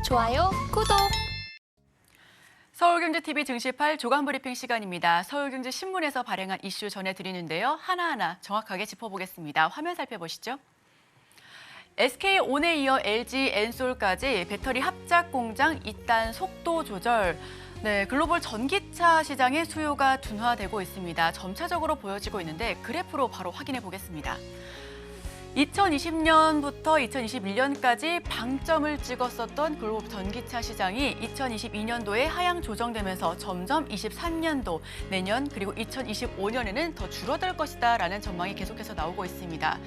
좋아요, 구독! 서울경제TV 증시8 조간브리핑 시간입니다. 서울경제신문에서 발행한 이슈 전해드리는데요. 하나하나 정확하게 짚어보겠습니다. 화면 살펴보시죠. SK온에 이어 LG 엔솔까지 배터리 합작 공장 이딴 속도 조절. 글로벌 전기차 시장의 수요가 둔화되고 있습니다. 점차적으로 보여지고 있는데 그래프로 바로 확인해 보겠습니다. 2020년부터 2021년까지 방점을 찍었었던 글로벌 전기차 시장이 2022년도에 하향 조정되면서 점점 23년도, 내년 그리고 2025년에는 더 줄어들 것이다라는 전망이 계속해서 나오고 있습니다.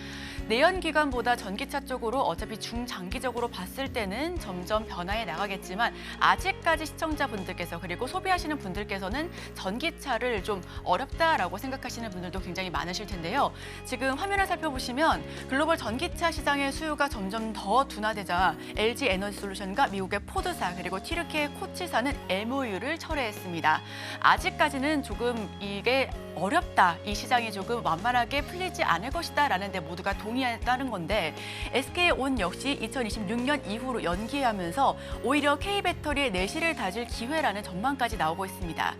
내연 기관보다 전기차 쪽으로 어차피 중장기적으로 봤을 때는 점점 변화해 나가겠지만 아직까지 시청자분들께서 그리고 소비하시는 분들께서는 전기차를 좀 어렵다라고 생각하시는 분들도 굉장히 많으실 텐데요. 지금 화면을 살펴보시면 글로벌 전기차 시장의 수요가 점점 더 둔화되자 LG 에너지솔루션과 미국의 포드사 그리고 튀르키예 코치사는 MOU를 철회했습니다. 아직까지는 조금 이게 어렵다, 이 시장이 조금 완만하게 풀리지 않을 것이다라는 데 모두가 동의했다는 건데 SK온 역시 2026년 이후로 연기하면서 오히려 K배터리의 내실을 다질 기회라는 전망까지 나오고 있습니다.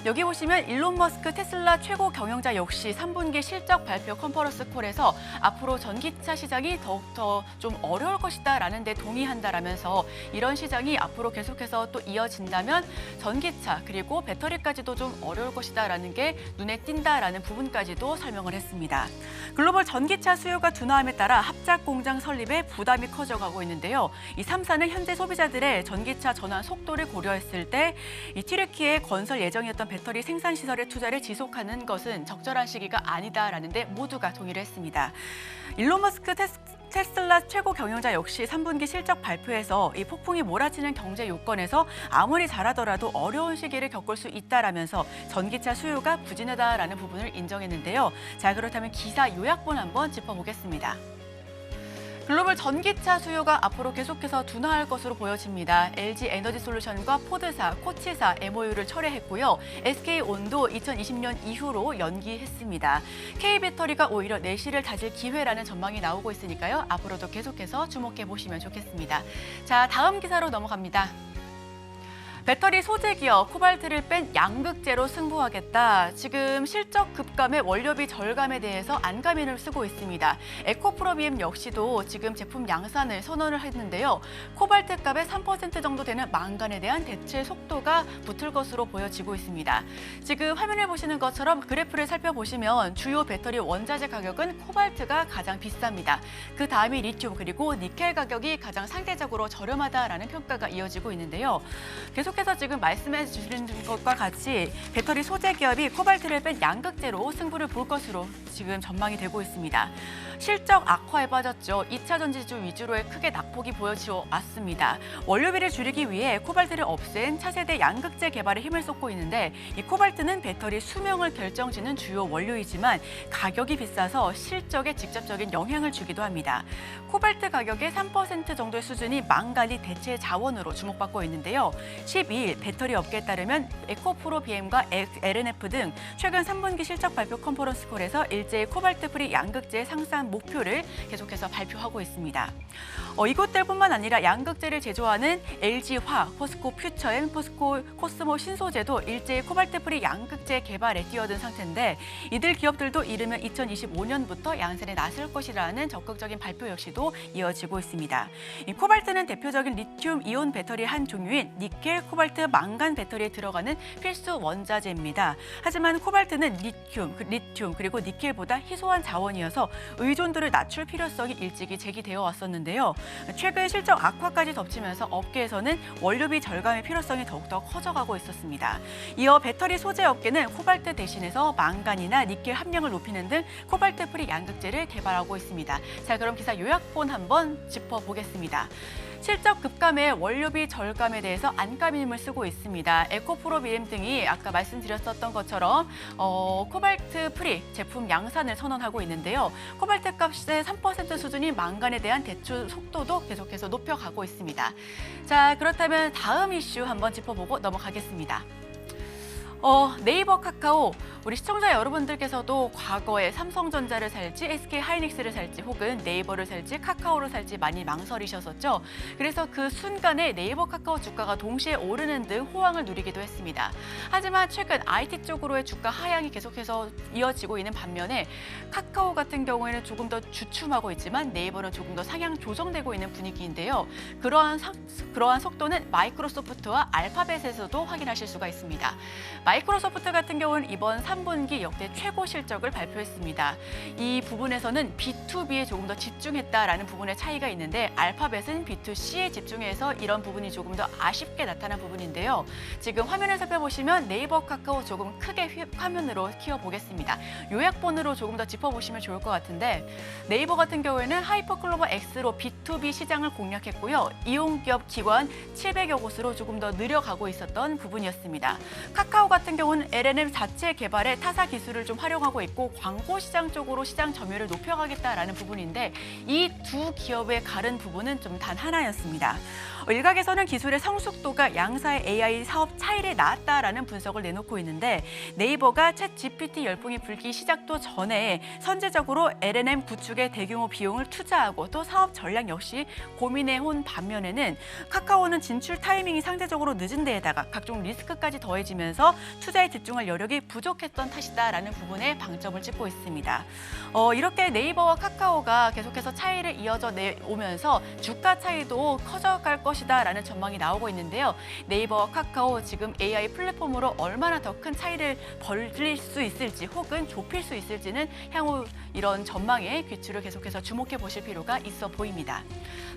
여기 보시면 일론 머스크 테슬라 최고 경영자 역시 3분기 실적 발표 컨퍼런스 콜에서 앞으로 전기차 시장이 더욱더 좀 어려울 것이다라는 데 동의한다라면서 이런 시장이 앞으로 계속해서 또 이어진다면 전기차 그리고 배터리까지도 좀 어려울 것이다라는 게 눈에 띈다라는 부분까지도 설명을 했습니다. 글로벌 전기차 수요가 둔화함에 따라 합작 공장 설립에 부담이 커져가고 있는데요. 이 3사는 현재 소비자들의 전기차 전환 속도를 고려했을 때 이 튀르키예 건설 예정이었던 배터리 생산 시설의 투자를 지속하는 것은 적절한 시기가 아니다라는 데 모두가 동의를 했습니다. 일론 머스크 테슬라 최고 경영자 역시 3분기 실적 발표에서 이 폭풍이 몰아치는 경제 요건에서 아무리 잘하더라도 어려운 시기를 겪을 수 있다라면서 전기차 수요가 부진하다라는 부분을 인정했는데요. 자, 그렇다면 기사 요약본 한번 짚어보겠습니다. 글로벌 전기차 수요가 앞으로 계속해서 둔화할 것으로 보여집니다. LG 에너지솔루션과 포드사, 코치사 MOU를 철회했고요. SK온도 2020년 이후로 연기했습니다. K배터리가 오히려 내실을 다질 기회라는 전망이 나오고 있으니까요. 앞으로도 계속해서 주목해 보시면 좋겠습니다. 자, 다음 기사로 넘어갑니다. 배터리 소재 기업 코발트를 뺀 양극재로 승부하겠다. 지금 실적 급감에 원료비 절감에 대해서 안가민을 쓰고 있습니다. 에코프로비엠 역시도 지금 제품 양산을 선언을 했는데요. 코발트 값의 3% 정도 되는 망간에 대한 대체 속도가 붙을 것으로 보여지고 있습니다. 지금 화면을 보시는 것처럼 그래프를 살펴보시면 주요 배터리 원자재 가격은 코발트가 가장 비쌉니다. 그 다음이 리튬 그리고 니켈 가격이 가장 상대적으로 저렴하다라는 평가가 이어지고 있는데요. 계속해서 지금 말씀해 주신 것과 같이 배터리 소재 기업이 코발트를 뺀 양극재로 승부를 볼 것으로 지금 전망이 되고 있습니다. 실적 악화에 빠졌죠. 2차 전지주 위주로의 크게 낙폭이 보여지어 왔습니다. 원료비를 줄이기 위해 코발트를 없앤 차세대 양극재 개발에 힘을 쏟고 있는데 이 코발트는 배터리 수명을 결정짓는 주요 원료이지만 가격이 비싸서 실적에 직접적인 영향을 주기도 합니다. 코발트 가격의 3% 정도의 수준이 망간이 대체 자원으로 주목받고 있는데요. 12일 배터리 업계에 따르면 에코프로비엠과 LNF 등 최근 3분기 실적 발표 컨퍼런스 콜에서 일제히 코발트 프리 양극재 상산 목표를 계속해서 발표하고 있습니다. 이곳들뿐만 아니라 양극재를 제조하는 LG화, 포스코 퓨처엠, 포스코 코스모 신소재도 일제히 코발트 프리 양극재 개발에 뛰어든 상태인데 이들 기업들도 이르면 2025년부터 양산에 나설 것이라는 적극적인 발표 역시도 이어지고 있습니다. 이 코발트는 대표적인 리튬 이온 배터리 한 종류인 니켈, 코발트, 망간 배터리에 들어가는 필수 원자재입니다. 하지만 코발트는 리튬 그리고 니켈보다 희소한 자원이어서 의존도를 낮출 필요성이 일찍이 제기되어 왔었는데요. 최근 실적 악화까지 덮치면서 업계에서는 원료비 절감의 필요성이 더욱더 커져가고 있었습니다. 이어 배터리 소재 업계는 코발트 대신해서 망간이나 니켈 함량을 높이는 등 코발트 프리 양극재를 개발하고 있습니다. 자, 그럼 기사 요약본 한번 짚어보겠습니다. 실적 급감의 원료비 절감에 대해서 안가민임을 쓰고 있습니다. 에코프로비엠 등이 아까 말씀드렸었던 것처럼 코발트 프리 제품 양산을 선언하고 있는데요. 코발트 값의 3% 수준인 망간에 대한 대출 속도도 계속해서 높여가고 있습니다. 자, 그렇다면 다음 이슈 한번 짚어보고 넘어가겠습니다. 네이버 카카오, 우리 시청자 여러분들께서도 과거에 삼성전자를 살지, SK하이닉스를 살지, 혹은 네이버를 살지, 카카오를 살지 많이 망설이셨었죠. 그래서 그 순간에 네이버 카카오 주가가 동시에 오르는 등 호황을 누리기도 했습니다. 하지만 최근 IT 쪽으로의 주가 하향이 계속해서 이어지고 있는 반면에 카카오 같은 경우에는 조금 더 주춤하고 있지만 네이버는 조금 더 상향 조정되고 있는 분위기인데요. 그러한 속도는 마이크로소프트와 알파벳에서도 확인하실 수가 있습니다. 마이크로소프트 같은 경우는 이번 3분기 역대 최고 실적을 발표했습니다. 이 부분에서는 B2B에 조금 더 집중했다라는 부분의 차이가 있는데 알파벳은 B2C에 집중해서 이런 부분이 조금 더 아쉽게 나타난 부분인데요. 지금 화면을 살펴보시면 네이버 카카오 조금 크게 화면으로 키워보겠습니다. 요약본으로 조금 더 짚어보시면 좋을 것 같은데 네이버 같은 경우에는 하이퍼클로버 X로 B2B 시장을 공략했고요. 이용기업 기관 700여 곳으로 조금 더 늘어가고 있었던 부분이었습니다. 카카오 같은 경우는 LLM 자체 개발에 타사 기술을 좀 활용하고 있고 광고 시장 쪽으로 시장 점유율을 높여가겠다라는 부분인데 이 두 기업의 가른 부분은 좀 단 하나였습니다. 일각에서는 기술의 성숙도가 양사의 AI 사업 차이를 낳았다라는 분석을 내놓고 있는데 네이버가 챗 GPT 열풍이 불기 시작도 전에 선제적으로 LLM 구축에 대규모 비용을 투자하고 또 사업 전략 역시 고민해온 반면에는 카카오는 진출 타이밍이 상대적으로 늦은 데에다가 각종 리스크까지 더해지면서 투자에 집중할 여력이 부족했던 탓이다라는 부분에 방점을 찍고 있습니다. 이렇게 네이버와 카카오가 계속해서 차이를 이어져 오면서 주가 차이도 커져갈 것이다라는 전망이 나오고 있는데요. 네이버와 카카오 지금 AI 플랫폼으로 얼마나 더 큰 차이를 벌릴 수 있을지 혹은 좁힐 수 있을지는 향후 이런 전망에 귀추를 계속해서 주목해 보실 필요가 있어 보입니다.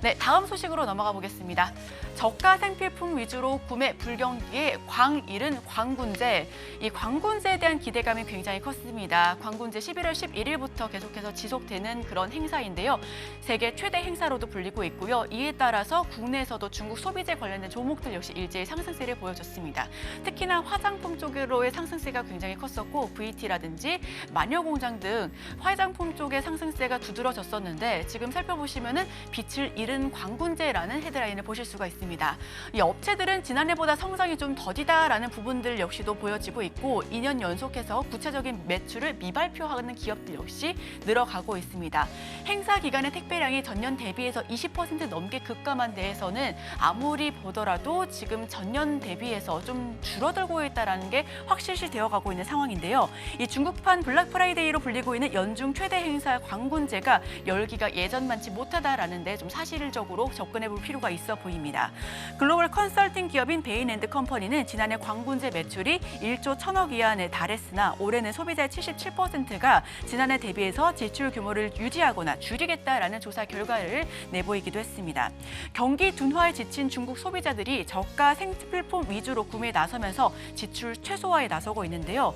네, 다음 소식으로 넘어가 보겠습니다. 저가 생필품 위주로 구매 불경기에 광일은 광군제, 이 광군제에 대한 기대감이 굉장히 컸습니다. 광군제 11월 11일부터 계속해서 지속되는 그런 행사인데요. 세계 최대 행사로도 불리고 있고요. 이에 따라서 국내에서도 중국 소비재 관련된 종목들 역시 일제히 상승세를 보여줬습니다. 특히나 화장품 쪽으로의 상승세가 굉장히 컸었고 VT라든지 마녀공장 등 화장품 쪽의 상승세가 두드러졌었는데 지금 살펴보시면은 빛을 잃은 광군제라는 헤드라인을 보실 수가 있습니다. 이 업체들은 지난해보다 성장이 좀 더디다라는 부분들 역시도 보여지고 있고 2년 연속해서 구체적인 매출을 미발표하는 기업들 역시 늘어가고 있습니다. 행사 기간의 택배량이 전년 대비해서 20% 넘게 급감한 데에서는 아무리 보더라도 지금 전년 대비해서 좀 줄어들고 있다는 게 확실시 되어가고 있는 상황인데요. 이 중국판 블랙 프라이데이로 불리고 있는 연중 최대 행사 광군제가 열기가 예전만치 못하다라는 데 좀 사실적으로 접근해 볼 필요가 있어 보입니다. 글로벌 컨설팅 기업인 베인앤드컴퍼니는 지난해 광군제 매출이 1조 1,000억 위안에 달했으나 올해는 소비자의 77%가 지난해 대비해서 지출 규모를 유지하거나 줄이겠다라는 조사 결과를 내보이기도 했습니다. 경기 둔화에 지친 중국 소비자들이 저가 생필품 위주로 구매에 나서면서 지출 최소화에 나서고 있는데요.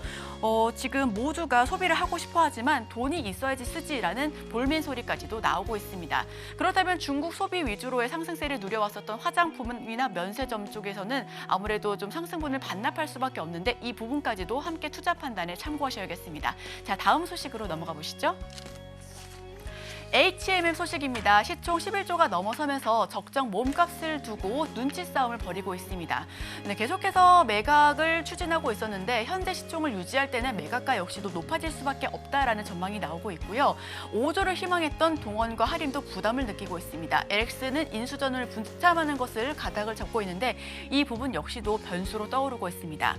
지금 모두가 소비를 하고 싶어 하지만 돈이 있어야지 쓰지라는 볼멘 소리까지도 나오고 있습니다. 그렇다면 중국 소비 위주로의 상승세를 누려왔었던 화장품이나 면세점 쪽에서는 아무래도 좀 상승분을 반납할 수밖에 없는데 이 부분까지도 함께 투자 판단에 참고하셔야겠습니다. 자, 다음 소식으로 넘어가 보시죠. H&M 소식입니다. 시총 11조가 넘어서면서 적정 몸값을 두고 눈치 싸움을 벌이고 있습니다. 네, 계속해서 매각을 추진하고 있었는데 현재 시총을 유지할 때는 매각가 역시도 높아질 수밖에 없다라는 전망이 나오고 있고요. 5조를 희망했던 동원과 하림도 부담을 느끼고 있습니다. LX는 인수전을 분참하는 것을 가닥을 잡고 있는데 이 부분 역시도 변수로 떠오르고 있습니다.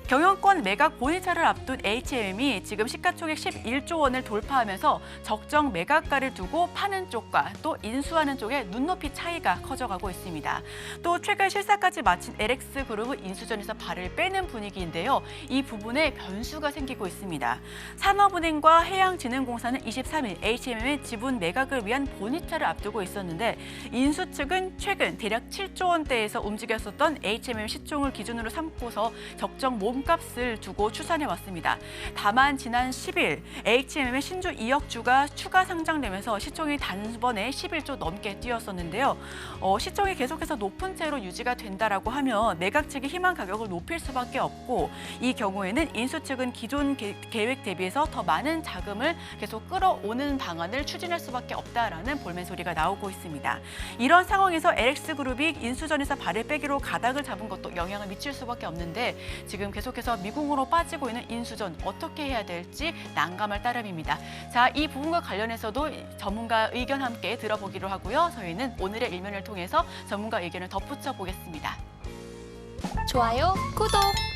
경영권 매각 본의차를 앞둔 H&M이 지금 시가총액 11조 원을 돌파하면서 적정 매각가를 두고 파는 쪽과 또 인수하는 쪽의 눈높이 차이가 커져가고 있습니다. 또 최근 실사까지 마친 LX그룹은 인수전에서 발을 빼는 분위기인데요. 이 부분에 변수가 생기고 있습니다. 산업은행과 해양진흥공사는 23일 H&M의 지분 매각을 위한 본의차를 앞두고 있었는데 인수 측은 최근 대략 7조 원대에서 움직였었던 H&M 시총을 기준으로 삼고서 적정 몸값을 두고 추산해 왔습니다. 다만 지난 10일 H&M의 신주 2억주가 추가 상장되면서 하면서 시총이 단번에 11조 넘게 뛰었었는데요. 시총이 계속해서 높은 채로 유지가 된다라고 하면 매각 측이 희망 가격을 높일 수밖에 없고 이 경우에는 인수 측은 기존 계획 대비해서 더 많은 자금을 계속 끌어오는 방안을 추진할 수밖에 없다라는 볼멘 소리가 나오고 있습니다. 이런 상황에서 LX그룹이 인수전에서 발을 빼기로 가닥을 잡은 것도 영향을 미칠 수밖에 없는데 지금 계속해서 미궁으로 빠지고 있는 인수전 어떻게 해야 될지 난감할 따름입니다. 자, 이 부분과 관련해서도 전문가 의견 함께 들어보기로 하고요. 저희는 오늘의 일면을 통해서 전문가 의견을 덧붙여 보겠습니다. 좋아요, 구독!